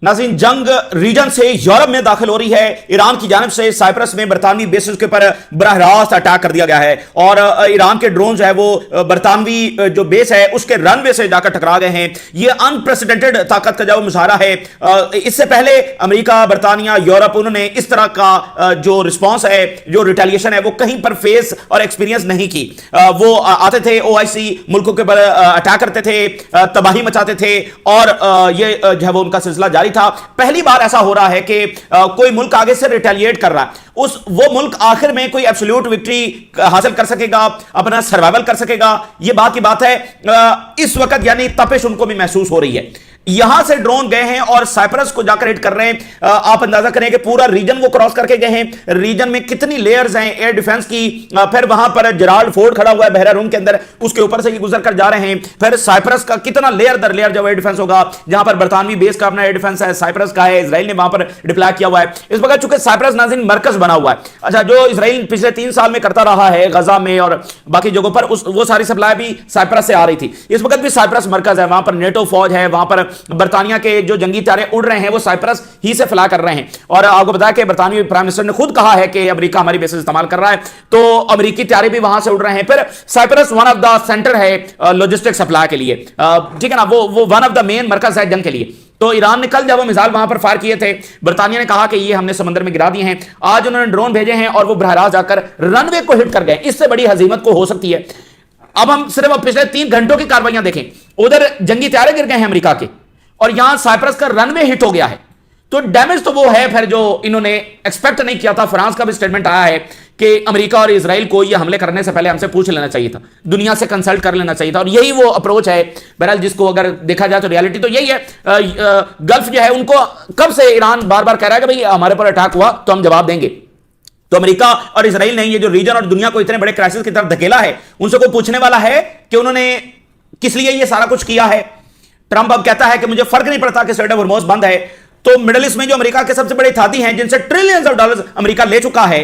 नाज़रीन, जंग रीजन से यूरोप में दाखिल हो रही है। ईरान की जानिब से साइप्रस में बरतानवी बेसिस के ऊपर बराह रास्त अटैक कर दिया गया है और ईरान के ड्रोन जो है वो बरतानवी जो बेस है उसके रनवे से जाकर टकरा गए हैं। ये अनप्रेसिडेंटेड ताकत का जो मुजाहरा है। इससे पहले अमेरिका, बरतानिया, यूरोप, उन्होंने इस तरह का जो रिस्पॉन्स है, जो रिटेलिएशन है, वो कहीं पर फेस और एक्सपीरियंस नहीं की। वो आते थे OIC मुल्कों के ऊपर अटैक करते थे, तबाही मचाते थे और ये जो है वो उनका सिलसिला जारी था। पहली बार ऐसा हो रहा है कि कोई मुल्क आगे से रिटेलिएट कर रहा है। वो मुल्क आखिर में कोई एब्सोल्यूट विक्ट्री हासिल कर सकेगा, अपना सर्वाइवल कर सकेगा, ये बात की बात है। इस वक्त यानी तपिश उनको भी महसूस हो रही है। यहां से ड्रोन गए हैं और साइप्रस को जाकर हिट कर रहे हैं। आप अंदाजा करें कि पूरा रीजन वो क्रॉस करके गए हैं। रीजन में कितनी लेयर्स हैं एयर डिफेंस की। फिर वहां पर जेराल्ड फोर्ड खड़ा हुआ है बहरा रूम के अंदर, उसके ऊपर से ये गुजर कर जा रहे हैं। फिर साइप्रस का कितना लेयर दर लेयर जब एयर डिफेंस होगा, जहां पर बरतानवी बेस का अपना एयर डिफेंस है, साइप्रस का है, इजराइल ने वहां पर डिप्लॉय किया हुआ है। इस वक्त चूंकि साइप्रस नाज़रीन मरकज बना हुआ है, अच्छा, जो इजराइल पिछले 3 साल में करता रहा है गजा में और बाकी जगहों पर, वो सारी सप्लाई भी साइप्रस से आ रही थी। इस वक्त भी साइप्रस मरकज है, वहां पर नेटो फौज है, वहां पर बरतानिया के जो जंगी तारे उड़ रहे हैं वो साइप्रस ही से फ्लाई कर रहे हैं। और आपको बताया कि बरतानवी प्राइम मिनिस्टर ने खुद कहा है कि अमेरिका हमारी बेसिस इस्तेमाल कर रहा है, तो अमेरिकी तारे भी वहां से उड़ रहे हैं। फिर Cyprus one of the center है लॉजिस्टिक सप्लाई के लिए, ठीक है ना, वो वन ऑफ द मेन मरकज है जंग के लिए। तो ईरान ने कल जब वो मिसाइल वहां पर फायर किए थे, बरतानिया ने कहा कि ये हमने समंदर में गिरा दिए हैं। आज उन्होंने ड्रोन भेजे हैं और वो बहराज जाकर रनवे को हिट कर गए। इससे बड़ी हजीमत को हो सकती है। अब हम सिर्फ पिछले 3 घंटों की कार्रवाइयां देखें, उधर जंगी तारे गिर गए हैं अमेरिका के और यहां साइप्रस का रनवे हिट हो गया है। तो डैमेज तो वो है फिर जो इन्होंने एक्सपेक्ट नहीं किया था। फ्रांस का भी स्टेटमेंट आया है कि अमेरिका और इजराइल को ये हमले करने से पहले हमसे पूछ लेना चाहिए था, दुनिया से कंसल्ट कर लेना चाहिए था। और यही वो अप्रोच है बहरहाल, जिसको अगर देखा जाए तो रियलिटी तो यही है। गल्फ जो है उनको कब से ईरान बार बार कह रहा है कि भाई हमारे पर अटैक हुआ तो हम जवाब देंगे। तो अमेरिका और इजराइल ने ये जो रीजन और दुनिया को इतने बड़े क्राइसिस की तरफ धकेला है, उनसे कोई पूछने वाला है कि उन्होंने किस लिए ये सारा कुछ किया है। ट्रंप अब कहता है कि मुझे फर्क नहीं पड़ता कि स्ट्रेट ऑफ हॉर्मुज़ बंद है। तो मिडिल ईस्ट में जो अमेरिका के सबसे बड़े थाती हैं, जिनसे ट्रिलियंस ऑफ डॉलर्स अमेरिका ले चुका है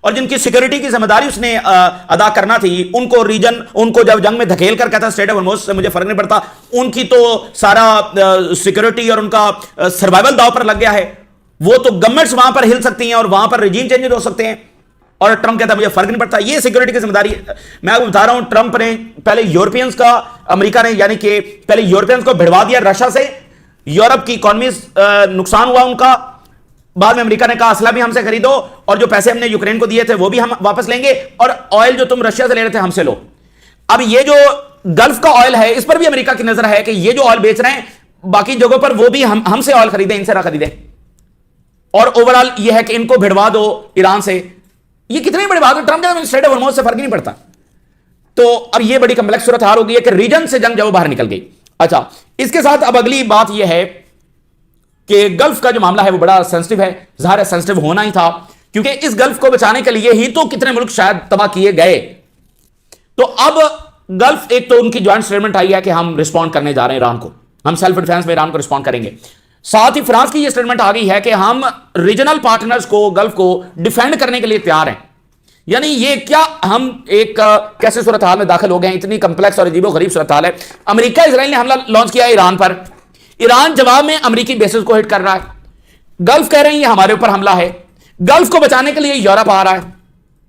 और जिनकी सिक्योरिटी की जिम्मेदारी उसने अदा करना थी, उनको रीजन, उनको जब जंग में धकेल कर कहता स्ट्रेट ऑफ हॉर्मुज़ से मुझे फर्क नहीं पड़ता, उनकी तो सारा सिक्योरिटी और उनका सर्वाइवल दांव पर लग गया है। वो तो गवर्नमेंट्स वहां पर हिल सकती हैं और वहां पर रजीम चेंजेस हो सकते हैं और ट्रंप कहता है मुझे फर्क नहीं पड़ता। ये सिक्योरिटी की जिम्मेदारी मैं आपको बता रहा हूं। ट्रंप ने पहले यूरोपियंस का, अमेरिका ने यानी कि पहले यूरोपियंस को भिड़वा दिया रशिया से, यूरोप की इकोनॉमी नुकसान हुआ उनका। बाद में अमेरिका ने कहा असला भी हमसे खरीदो और जो पैसे हमने यूक्रेन को दिए थे वो भी हम वापस लेंगे और ऑयल जो तुम रशिया से ले रहे थे हमसे लो। अब ये जो गल्फ का ऑयल है इस पर भी अमेरिका की नजर है कि ये जो ऑयल बेच रहे हैं बाकी जगहों पर वो भी हमसे ऑयल खरीदे, इनसे ना खरीदे। और ओवरऑल ये है कि इनको भिड़वा दो ईरान से। ये कितनी बड़ी बात है। ट्रंप कहता है स्ट्रेट ऑफ हॉर्मुज़ से फर्क नहीं पड़ता। तो अब ये बड़ी कम्प्लेक्स सूरत हाल हो गई है कि रीजन से जंग जब बाहर निकल गई। अच्छा, इसके साथ अब अगली बात यह है कि गल्फ का जो मामला है वो बड़ा सेंसिटिव है। ज़ाहिर है सेंसिटिव होना ही था, क्योंकि इस गल्फ को बचाने के लिए ही तो कितने मुल्क शायद तबाह किए गए। तो अब गल्फ, एक तो उनकी ज्वाइंट स्टेटमेंट आई है कि हम रिस्पॉन्ड करने जा रहे हैं ईरान को, हम सेल्फ डिफेंस में ईरान को रिस्पॉन्ड करेंगे। साथ ही फ्रांस की यह स्टेटमेंट आ गई है कि हम रीजनल पार्टनर्स को, गल्फ को डिफेंड करने के लिए तैयार हैं। यानी ये क्या, हम एक कैसे सूरत हाल में दाखिल हो गए हैं, इतनी कंप्लेक्स और अजीबो गरीब सूरत हाल है। अमेरिका इजराइल ने हमला लॉन्च किया है ईरान पर, ईरान जवाब में अमेरिकी बेसिस को हिट कर रहा है। गल्फ कह रहे हैं ये हमारे ऊपर हमला है। गल्फ को बचाने के लिए यूरोप आ रहा है।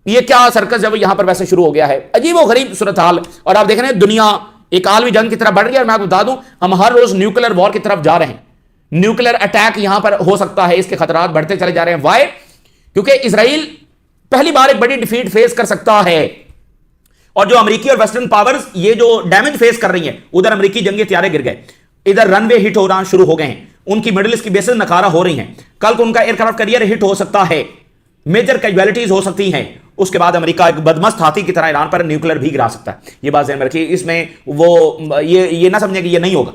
ये क्या सर्कस जब यहां पर वैसे शुरू हो गया है, अजीबो गरीब सूरत हाल। और आप देख रहे हैं दुनिया एक आलमी जंग की तरफ बढ़ रही है। और मैं आपको बता दूं, हम हर रोज न्यूक्लियर वॉर की तरफ जा रहे हैं। न्यूक्लियर अटैक यहां पर हो सकता है, इसके खतरात बढ़ते चले जा रहे हैं। वाई? क्योंकि इजराइल पहली बार एक बड़ी डिफीट फेस कर सकता है। और जो अमेरिकी और वेस्टर्न पावर्स ये जो डैमेज फेस कर रही हैं, उधर अमेरिकी जंगी हथियारे गिर गए, इधर रनवे हिट होना शुरू हो गए हैं, उनकी मिडिल ईस्ट की बेसिस नकारा हो रही हैं। कल को उनका एयरक्राफ्ट कैरियर हिट हो सकता है, मेजर कैजुअलिटीज हो सकती हैं। उसके बाद अमेरिका एक बदमस्त हाथी की तरह ईरान पर न्यूक्लियर भी गिरा सकता है। ये बात ध्यान रखिए। इसमें वो ये ना समझे कि ये नहीं होगा।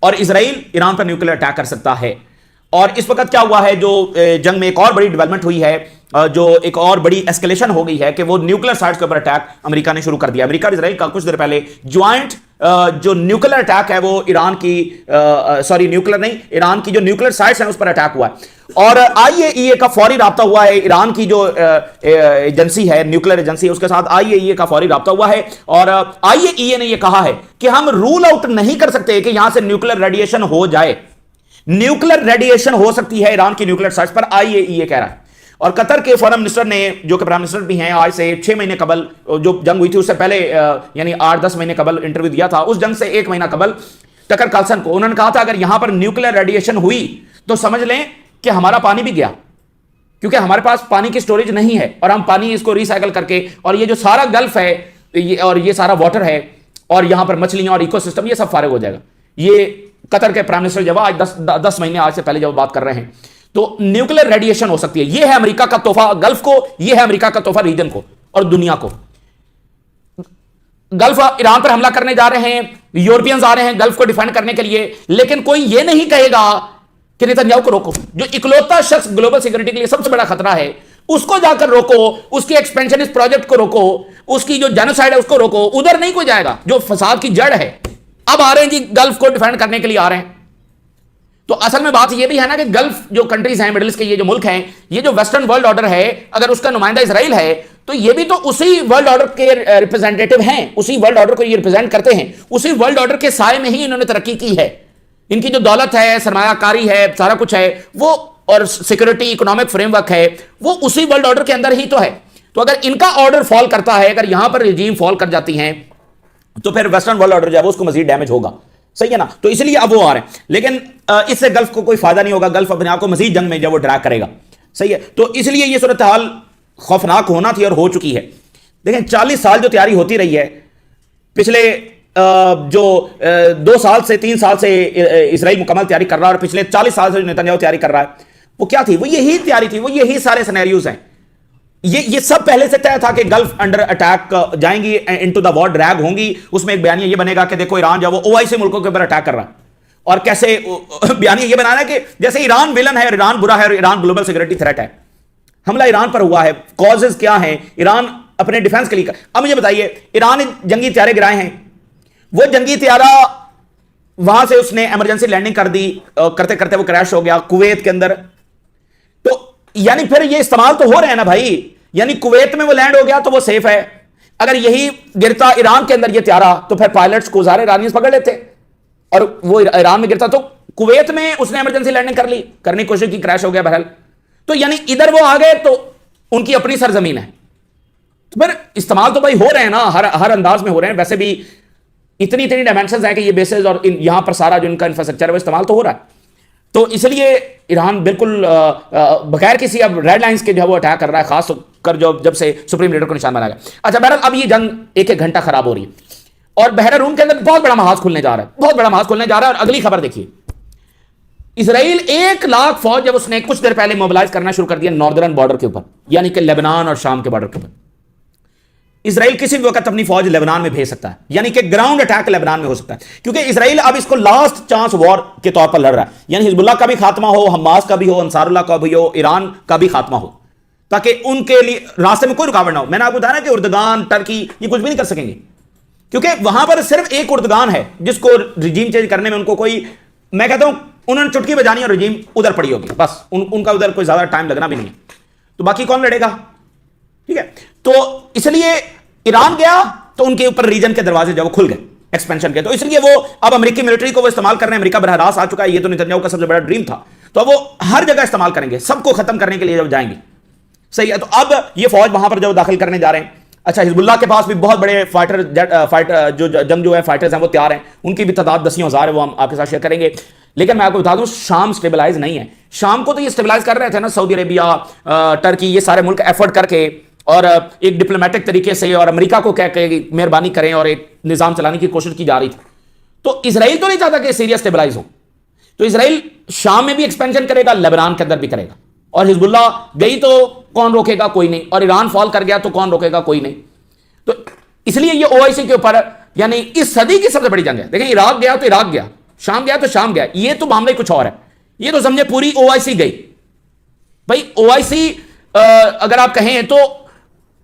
और इजराइल ईरान पर न्यूक्लियर अटैक कर सकता है। और इस वक्त क्या हुआ है, जो जंग में एक और बड़ी डेवलपमेंट हुई है, जो एक और बड़ी एस्केलेशन हो गई है कि वो न्यूक्लियर साइट्स के ऊपर अटैक अमेरिका ने शुरू कर दिया। अमेरिका और इजराइल का कुछ देर पहले ज्वाइंट जो न्यूक्लियर अटैक है वो ईरान की, सॉरी न्यूक्लियर नहीं, ईरान की जो न्यूक्लियर साइट्स हैं उस पर अटैक हुआ है। और IAEA का फौरी राब्ता हुआ है। ईरान की जो एजेंसी है, न्यूक्लियर एजेंसी है, उसके साथ IAEA का फौरी राब्ता हुआ है। और IAEA ने यह कहा है कि हम रूल आउट नहीं कर सकते कि यहां से न्यूक्लियर रेडिएशन हो जाए, न्यूक्लियर रेडिएशन हो सकती है ईरान की न्यूक्लियर साइट्स पर, आईएईए कह रहा है। और कतर के फॉरेन मिनिस्टर ने, जो कि प्राइम मिनिस्टर भी हैं, आज से 6 महीने कबल जो जंग हुई थी उससे पहले यानी 8-10 महीने कबल इंटरव्यू दिया था, उस जंग से 1 महीना कबल टकर कार्लसन को उन्होंने कहा था अगर यहां पर न्यूक्लियर रेडिएशन हुई तो समझ लें कि हमारा पानी भी गया, क्योंकि हमारे पास पानी की स्टोरेज नहीं है और हम पानी इसको रिसाइकल करके, और ये जो सारा गल्फ है और ये सारा वाटर है और यहां पर मछलियां और इकोसिस्टम ये सब फारिग हो जाएगा। ये कतर के प्राइम मिनिस्टर जब आज 10 महीने आज से पहले जब बात कर रहे हैं, तो न्यूक्लियर रेडिएशन हो सकती है। यह है अमेरिका का तोहफा गल्फ को, यह है अमेरिका का तोहफा रीजन को और दुनिया को। गल्फ ईरान पर हमला करने जा रहे हैं, यूरोपियंस आ रहे हैं गल्फ को डिफेंड करने के लिए, लेकिन कोई यह नहीं कहेगा कि नेतन्याहू को रोको। जो इकलौता शख्स ग्लोबल सिक्योरिटी के लिए सबसे बड़ा खतरा है, उसको जाकर रोको, उसकी एक्सपेंशनिस्ट प्रोजेक्ट को रोको, उसकी जो जेनोसाइड है उसको रोको। उधर नहीं कोई जाएगा जो फसाद की जड़ है। अब आ रहे हैं जी गल्फ को डिफेंड करने के लिए आ रहे हैं। तो असल में बात यह भी है ना कि गल्फ जो कंट्रीज हैं, मिडिल ईस्ट के ये जो मुल्क हैं, ये जो वेस्टर्न वर्ल्ड ऑर्डर है, अगर उसका नुमाइंदा इजराइल है तो ये भी तो उसी वर्ल्ड ऑर्डर के रिप्रेजेंटेटिव हैं, उसी वर्ल्ड ऑर्डर को ये रिप्रेजेंट करते हैं। उसी वर्ल्ड ऑर्डर के साए में ही इन्होंने तरक्की की है। इनकी जो दौलत है, सरमायाकारी है, सारा कुछ है वो, और सिक्योरिटी इकोनॉमिक फ्रेमवर्क है, वो उसी वर्ल्ड ऑर्डर के अंदर ही तो है। तो अगर इनका ऑर्डर फॉल करता है, अगर यहां पर रिजीम फॉल कर जाती हैं, तो फिर वेस्टर्न वर्ल्ड ऑर्डर जो है उसको मजीद डैमेज होगा। सही है ना? तो इसलिए अब वो आ रहे हैं, लेकिन इससे गल्फ को कोई फायदा नहीं होगा। गल्फ अपने आप को मजीद जंग में जब वो ड्रैग करेगा। सही है? तो इसलिए ये सूरत हाल खौफनाक होना थी और हो चुकी है। देखें 40 साल जो तैयारी होती रही है, पिछले जो 2 साल से 3 साल से इसराइल मुकम्मल तैयारी कर रहा है, और पिछले 40 साल से जो नेतन्याहू तैयारी कर रहा है, वो क्या थी? वो यही तैयारी थी, वो यही सारे सिनेरियोज हैं। ये सब पहले से तय था कि गल्फ अंडर अटैक जाएंगी, इनटू द वॉर ड्रैग होंगी। उसमें एक बयानिया ये बनेगा कि देखो ईरान जो वो ओआईसी मुल्कों के ऊपर अटैक कर रहा है, और कैसे बयानिया ये बनाना कि जैसे ईरान विलन है और ईरान बुरा है और ईरान ग्लोबल सिक्योरिटी थ्रेट है। हमला ईरान पर हुआ है, कॉजेज क्या है, ईरान अपने डिफेंस के लिए। अब मुझे बताइए, ईरान ने जंगी तैयारे गिराए हैं, वो जंगी तैयारा वहां से उसने इमरजेंसी लैंडिंग कर दी, करते करते वो क्रैश हो गया कुवैत के अंदर। तो यानी फिर ये इस्तेमाल तो हो रहे हैं ना भाई, यानी कुवैत में वो लैंड हो गया तो वो सेफ है। अगर यही गिरता ईरान के अंदर ये त्यारा, तो फिर पायलट्स को ज़ाहिर ईरानियंस पकड़ लेते, और वो ईरान में गिरता तो कुवैत में उसने इमरजेंसी लैंडिंग कर ली, करने की कोशिश की, क्रैश हो गया बहरहाल। तो यानी इधर वो आ गए तो उनकी अपनी सरजमीन है, तो फिर इस्तेमाल तो भाई हो रहे हैं ना, हर अंदाज में हो रहे हैं। वैसे भी इतनी डायमेंशन है कि ये बेसेस और यहां पर सारा जो इनका इंफ्रास्ट्रक्चर है वो इस्तेमाल तो हो रहा है। तो इसलिए ईरान बिल्कुल बगैर किसी अब रेड लाइंस के जो वो अटैक कर रहा है, खास कर जब से सुप्रीम लीडर को निशान बनाया गया। अच्छा बहरहाल, अब ये जंग एक घंटा खराब हो रही है, और बहरीन के अंदर बहुत बड़ा महाज खुलने जा रहा है, बहुत बड़ा महाज खुलने जा रहा है। और अगली खबर देखिए, इसराइल 1 लाख फौज जब उसने कुछ देर पहले मोबिलाइज करना शुरू कर दिया नॉर्दर्न बॉर्डर के ऊपर, यानी कि लेबनान और शाम के बॉर्डर के ऊपर। इसराइल किसी भी वक्त अपनी फौज लेबनान में भेज सकता है, यानी कि ग्राउंड अटैक लेबनान में हो सकता है, क्योंकि इसराइल अब इसको लास्ट चांस वॉर के तौर पर लड़ रहा है। यानी हिजबुल्लाह का भी खात्मा हो, हमास का भी हो, अंसारुल्लाह का भी हो, ईरान का भी खात्मा हो, ताकि उनके लिए रास्ते में कोई रुकावट ना हो। मैंने आपको बताया ना कि उर्दगान, टर्की ये कुछ भी नहीं कर सकेंगे, क्योंकि वहां पर सिर्फ एक उर्दगान है जिसको रिजीम चेंज करने में उनको कोई, मैं कहता हूं उन्होंने चुटकी बजानी और रिजीम उधर पड़ी होगी, बस उनका उधर कोई ज्यादा टाइम लगना भी नहीं है। तो बाकी कौन लड़ेगा? ठीक है, तो इसलिए ईरान गया तो उनके ऊपर रीजन के दरवाजे जब खुल गए एक्सपेंशन के, तो इसलिए वो अब अमेरिकी मिलिट्री को वो इस्तेमाल कर रहे हैं। अमेरिका बरह रास्त आ चुका है, ये तो नेतन्याहू का सबसे बड़ा ड्रीम था, तो अब वो हर जगह इस्तेमाल करेंगे, सबको खत्म करने के लिए जब जाएंगे। सही है, तो अब ये फौज वहां पर जब दाखिल करने जा रहे हैं। अच्छा, हिजबुल्लाह के पास भी बहुत बड़े फाइटर जो जंग जो है फाइटर्स हैं वो तैयार हैं, उनकी भी तादाद 10,000 है, वो हम आपके साथ शेयर करेंगे। लेकिन मैं आपको बता दूं, शाम स्टेबलाइज नहीं है। शाम को तो ये स्टेबलाइज कर रहे थे ना, सऊदी अरेबिया, टर्की, ये सारे मुल्क एफर्ट करके और एक डिप्लोमेटिक तरीके से, और अमेरिका को कह के मेहरबानी करें और एक निजाम चलाने की कोशिश की जा रही थी। तो इसराइल तो नहीं चाहता कि सीरिया स्टेबलाइज हो, तो इसराइल शाम में भी एक्सपेंशन करेगा, लेबनान के अंदर भी करेगा। और हिजबुल्लाह गई तो कौन रोकेगा? कोई नहीं। और ईरान फॉल कर गया तो कौन रोकेगा? कोई नहीं। तो इसलिए ये ओआईसी के ऊपर, यानी इस सदी की सबसे बड़ी जंग है। देखिए, इराक गया तो इराक गया, शाम गया तो शाम गया, ये तो मामला कुछ और है। ये तो समझे पूरी ओआईसी गई भाई। ओआईसी अगर आप कहें तो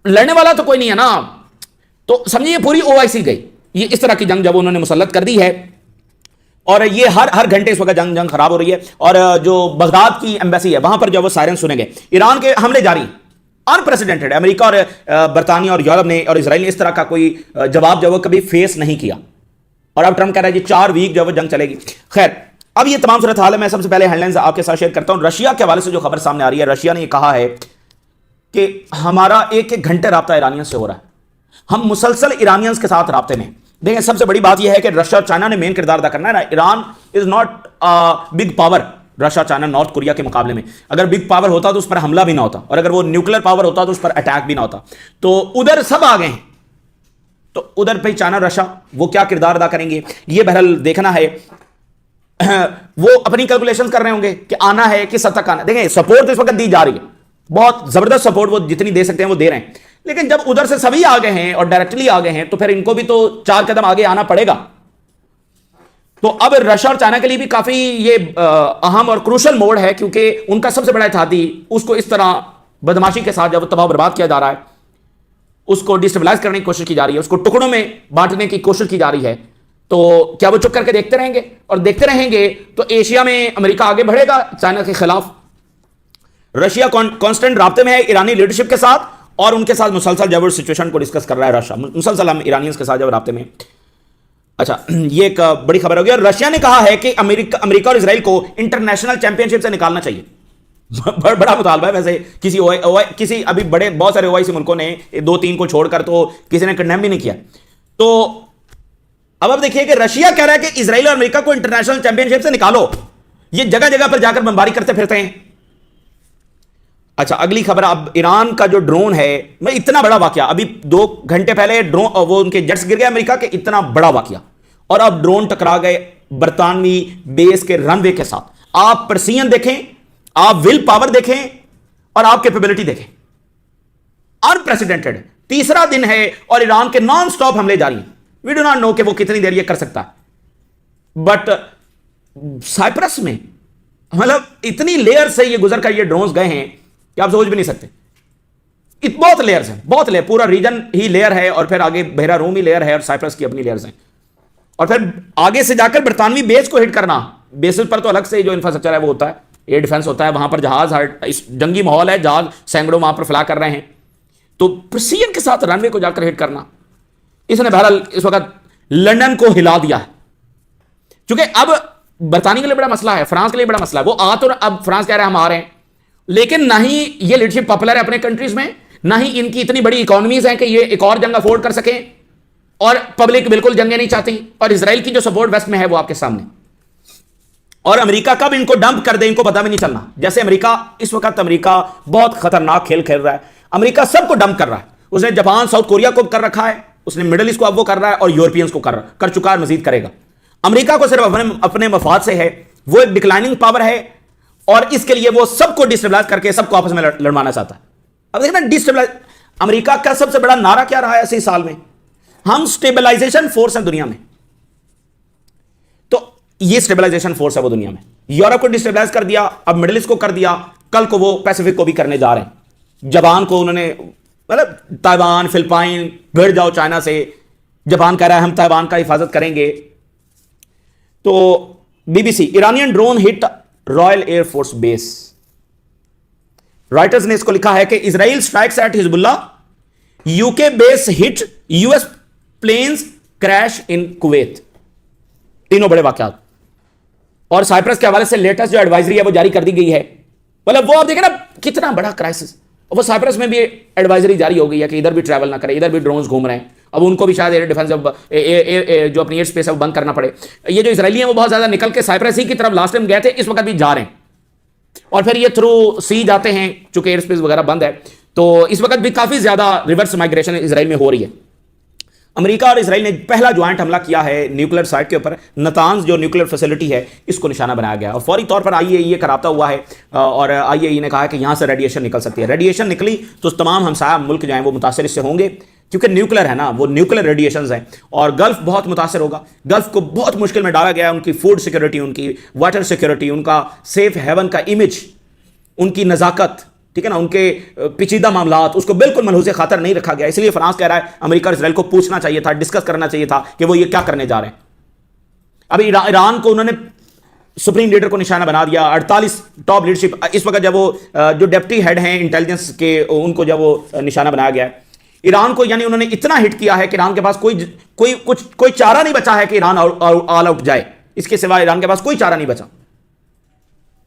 लड़ने वाला तो कोई नहीं है ना, तो समझिए पूरी ओआईसी गई। ये इस तरह की जंग जब उन्होंने मुसल्लत कर दी है, और ये हर घंटे इस वक्त जंग खराब हो रही है। और जो बगदाद की एम्बेसी है वहां पर जब वो सायरन सुनेंगे, ईरान के हमले जारी, अनप्रेसिडेंटेड। अमेरिका और बरतानिया और यूरोप ने और इसराइल ने इस तरह का कोई जवाब जब वो कभी फेस नहीं किया। और अब ट्रंप कह रहा है जी 4 वीक जब वो जंग चलेगी। खैर, अब ये तमाम सूरत हाल है। मैं सबसे पहले हेडलाइंस आपके साथ शेयर करता हूं। रशिया के हवाले से जो खबर सामने आ रही है, रशिया ने यह कहा है कि हमारा एक एक घंटे राब्ता ईरानियन से हो रहा है, हम मुसलसल ईरानियंस के साथ राब्ते में। देखिए, सबसे बड़ी बात यह है कि रशिया और चाइना ने मेन किरदार अदा करना है ना। Iran is not big power, Russia China north Korea के मुकाबले में। अगर बिग पावर होता तो उस पर हमला भी ना होता, और अगर वो न्यूक्लियर पावर होता तो उस पर अटैक भी ना होता। तो उधर सब आ गए हैं, तो उधर पे चाइना रशिया वो क्या किरदार अदा करेंगे, ये बहरहाल देखना है। वो अपनी कैलकुलेशन कर रहे होंगे कि आना है कि सद तक आना। देखें, सपोर्ट तो इस वक्त दी जा रही है, बहुत जबरदस्त सपोर्ट, वो जितनी दे सकते हैं वो दे रहे हैं। लेकिन जब उधर से सभी आ गए हैं और डायरेक्टली आ गए हैं, तो फिर इनको भी तो 4 कदम आगे आना पड़ेगा। तो अब रशिया और चाइना के लिए भी काफी ये अहम और क्रूशल मोड है, क्योंकि उनका सबसे बड़ा इत्तेहादी उसको इस तरह बदमाशी के साथ जब तबाह बर्बाद किया जा रहा है, उसको डिस्टेबलाइज करने की कोशिश की जा रही है, उसको टुकड़ों में बांटने की कोशिश की जा रही है। तो क्या वो चुप करके देखते रहेंगे? और देखते रहेंगे तो एशिया में अमेरिका आगे बढ़ेगा चाइना के खिलाफ। रशिया कांस्टेंट राब्ते में है ईरानी लीडरशिप के साथ, और उनके साथ मुसलसल जब सिचुएशन को डिस्कस कर रहा है रशिया, मुसलसल हम ईरानियंस के साथ जब राब्ते में। अच्छा, ये एक बड़ी खबर होगी। और रशिया ने कहा है कि अमेरिका और इजराइल को इंटरनेशनल चैंपियनशिप से निकालना चाहिए। बड़ा मुतालबा है वैसे। किसी अभी बड़े बहुत सारे ओआईसी मुल्कों ने 2-3 को छोड़कर तो किसी ने कंडेम भी नहीं किया। तो अब देखिए कि रशिया कह रहा है कि इजराइल और अमेरिका को इंटरनेशनल चैंपियनशिप से निकालो। ये जगह जगह पर जाकर बमबारी करते फिरते हैं। अच्छा, अगली खबर, अब ईरान का जो ड्रोन है, मैं इतना बड़ा वाकया, अभी 2 घंटे पहले ड्रोन वो उनके जेट्स गिर गए अमेरिका के, इतना बड़ा वाकया, और अब ड्रोन टकरा गए बरतानवी बेस के रनवे के साथ। आप प्रेसिजन देखें, आप विल पावर देखें, और आप कैपेबिलिटी देखें, अनप्रेसिडेंटेड। तीसरा दिन है और ईरान के नॉन स्टॉप हमले जारी हैं। वी डू नॉट नो कि वो कितनी देर ये कर सकता है, बट साइप्रस में मतलब इतनी लेयर से ये गुजर कर ये ड्रोन्स गए हैं कि आप सोच भी नहीं सकते। बहुत लेयर्स हैं, बहुत लेयर, पूरा रीजन ही लेयर है, और फिर आगे बहरा रूम ही लेयर है, और साइप्रस की अपनी लेयर्स हैं, और फिर आगे से जाकर बरतानवी बेस को हिट करना। बेसिस पर तो अलग से जो इंफ्रास्ट्रक्चर है वो होता है, एयर डिफेंस होता है, वहां पर जहाज, इस जंगी माहौल है, जहाज सैकड़ों वहां पर फ्लाई कर रहे हैं, तो प्रिसीजन के साथ रनवे को जाकर हिट करना, इसने बहरहाल इस वक्त लंदन को हिला दिया है। क्योंकि अब बरतानिया के लिए बड़ा मसला है, फ्रांस के लिए बड़ा मसला है। वो आ तो अब फ्रांस कह रहे हैं हम आ रहे हैं, लेकिन ना ही ये लीडरशिप पॉपुलर है अपने कंट्रीज में, ना ही इनकी इतनी बड़ी इकोनॉमीज हैं कि ये एक और जंग अफोर्ड कर सकें, और पब्लिक बिल्कुल जंगें नहीं चाहती, और इसराइल की जो सपोर्ट वेस्ट में है वो आपके सामने। और अमेरिका कब इनको डंप कर दे इनको पता भी नहीं चलना। जैसे अमेरिका इस वक्त, अमेरिका बहुत खतरनाक खेल खेल रहा है। अमेरिका सबको डंप कर रहा है। उसने जापान, साउथ कोरिया को कर रखा है, उसने मिडिल ईस्ट को अब वो कर रहा है, और यूरोपियंस को कर चुका है, मजीद करेगा। अमेरिका को सिर्फ अपने मफाद से है, वो एक डिक्लाइनिंग पावर है, और इसके लिए वो सबको डिस्टेबलाइज करके सबको आपस में लड़वाना चाहता है। अब देखना, डिस्टेबलाइज अमेरिका का सबसे बड़ा नारा क्या रहा है 80 साल में? हम स्टेबलाइजेशन फोर्स हैं दुनिया में। तो ये स्टेबलाइजेशन फोर्स है वो दुनिया में। यूरोप को डिस्टेबलाइज कर दिया, अब मिडिल ईस्ट को कर दिया, कल को वो पैसिफिक को भी करने जा रहे हैं। जापान को उन्होंने, मतलब ताइवान, फिलिपाइन, भिड़ जाओ चाइना से। जापान कह रहा है हम ताइवान का हिफाजत करेंगे। तो BBC, Iranian drone hit royal air force base. Reuters ने इसको लिखा है कि Israel strikes at Hezbollah, UK base hit, US planes crash in Kuwait. तीनों बड़े वाकयात। और साइप्रस के हवाले से लेटेस्ट जो एडवाइजरी है वो जारी कर दी गई है। मतलब वो आप देखें ना कितना बड़ा क्राइसिस। वो साइप्रस में भी एडवाइजरी जारी हो गई है कि इधर भी ट्रैवल ना करें, इधर भी ड्रोन्स घूम रहे हैं। अब उनको भी शायद एयर डिफेंस जो अपनी एयर स्पेस है वो बंद करना पड़े। ये जो इसराइली हैं वो बहुत ज्यादा निकल के साइप्रस ही की तरफ लास्ट टाइम गए थे, इस वक्त भी जा रहे हैं, और फिर ये थ्रू सी जाते हैं, चूंकि एयर स्पेस वगैरह बंद है। तो इस वक्त भी काफी ज्यादा रिवर्स माइग्रेशन इसराइल में हो रही है। अमेरिका और इसराइल ने पहला ज्वाइंट हमला किया है न्यूक्लियर साइट के ऊपर। नतांज जो न्यूक्लियर फैसिलिटी है इसको निशाना बनाया गया, और फौरी तौर पर आईएईए का राब्ता हुआ है, और आईएईए ने कहा है कि यहां से रेडिएशन निकल सकती है। रेडिएशन निकली तो तमाम हमसाया मुल्क जो हैं वो मुतासर इससे होंगे, क्योंकि न्यूक्लियर है ना, वो न्यूक्लियर रेडिएशन हैं, और गल्फ बहुत मुतासर होगा। गल्फ को बहुत मुश्किल में डाला गया है। उनकी फूड सिक्योरिटी, उनकी वाटर सिक्योरिटी, उनका सेफ हेवन का इमेज, उनकी नज़ाकत, ठीक है ना, उनके पेचीदा मामलात, उसको बिल्कुल मनहूसे खातर नहीं रखा गया। इसलिए फ्रांस कह रहा है अमेरिका और इसराइल को पूछना चाहिए था, डिस्कस करना चाहिए था कि वो ये क्या करने जा रहे हैं। अभी ईरान को उन्होंने सुप्रीम लीडर को निशाना बना दिया। 48 टॉप लीडरशिप इस वक्त जब वो जो डेप्टी हेड हैं इंटेलिजेंस के, उनको जब वो निशाना बनाया गया है। ईरान को यानी उन्होंने इतना हिट किया है कि ईरान के पास कोई चारा नहीं बचा है कि ईरान ऑल आउट जाए। इसके सिवा ईरान के पास कोई चारा नहीं बचा।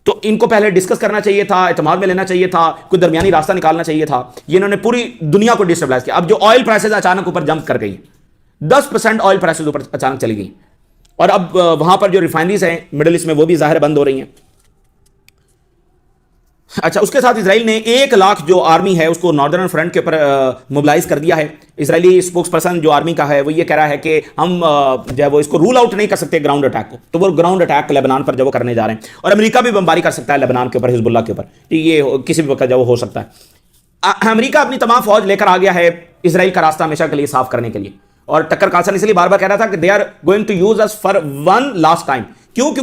तो इनको पहले डिस्कस करना चाहिए था, एतमाद में लेना चाहिए था, कोई दरमियानी रास्ता निकालना चाहिए था। ये इन्होंने पूरी दुनिया को डिस्टेबलाइज किया। अब जो ऑयल प्राइसेस अचानक ऊपर जंप कर गई, 10% ऑयल प्राइसेस ऊपर अचानक चली गई, और अब वहां पर जो रिफाइनरीज हैं मिडिल ईस्ट में वो भी जाहिर बंद हो रही हैं। अच्छा, उसके साथ इसराइल ने 1 लाख जो आर्मी है उसको नॉर्दर्न फ्रंट के ऊपर मोबिलाइज कर दिया है। इसराइली स्पोक्स पर्सन जो आर्मी का है वो ये कह रहा है कि हम जो है वो इसको रूल आउट नहीं कर सकते ग्राउंड अटैक को, तो वो ग्राउंड अटैक लेबनान पर जब वो करने जा रहे हैं, और अमेरिका भी बमबारी कर सकता है लेबनान के ऊपर, हिजबुल्लाह के ऊपर, ये किसी भी वक्त जब वो हो सकता है। अमेरिका अपनी तमाम फौज लेकर आ गया है इसराइल का रास्ता हमेशा के लिए साफ करने के लिए, और टक्कर कार्लसन इसलिए बार बार कह रहा था कि they are going to use us for one last time. क्यों?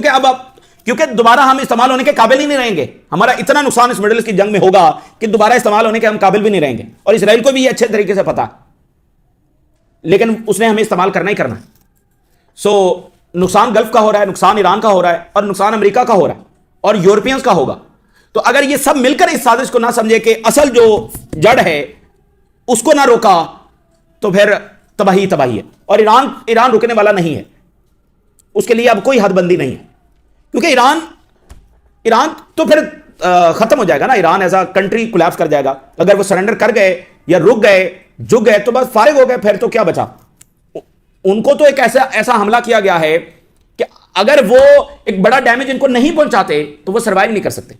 क्योंकि दोबारा हम इस्तेमाल होने के काबिल ही नहीं रहेंगे। हमारा इतना नुकसान इस मिडिल ईस्ट की जंग में होगा कि दोबारा इस्तेमाल होने के हम काबिल भी नहीं रहेंगे, और इसराइल को भी ये अच्छे तरीके से पता, लेकिन उसने हमें इस्तेमाल करना ही करना है। सो नुकसान गल्फ का हो रहा है, नुकसान ईरान का हो रहा है, और नुकसान अमेरिका का हो रहा है, और यूरोपियंस का होगा। तो अगर ये सब मिलकर इस साजिश को ना समझे कि असल जो जड़ है उसको ना रोका, तो फिर तबाही तबाही है। और ईरान रुकने वाला नहीं है, उसके लिए अब कोई हदबंदी नहीं है, क्योंकि ईरान तो फिर खत्म हो जाएगा ना। Iran as a country collapse कर जाएगा। अगर वो सरेंडर कर गए या रुक गए, झुक गए, तो बस फारिग हो गए, फिर तो क्या बचा। उनको तो एक ऐसा हमला किया गया है कि अगर वो एक बड़ा डैमेज इनको नहीं पहुंचाते तो वो सर्वाइव नहीं कर सकते।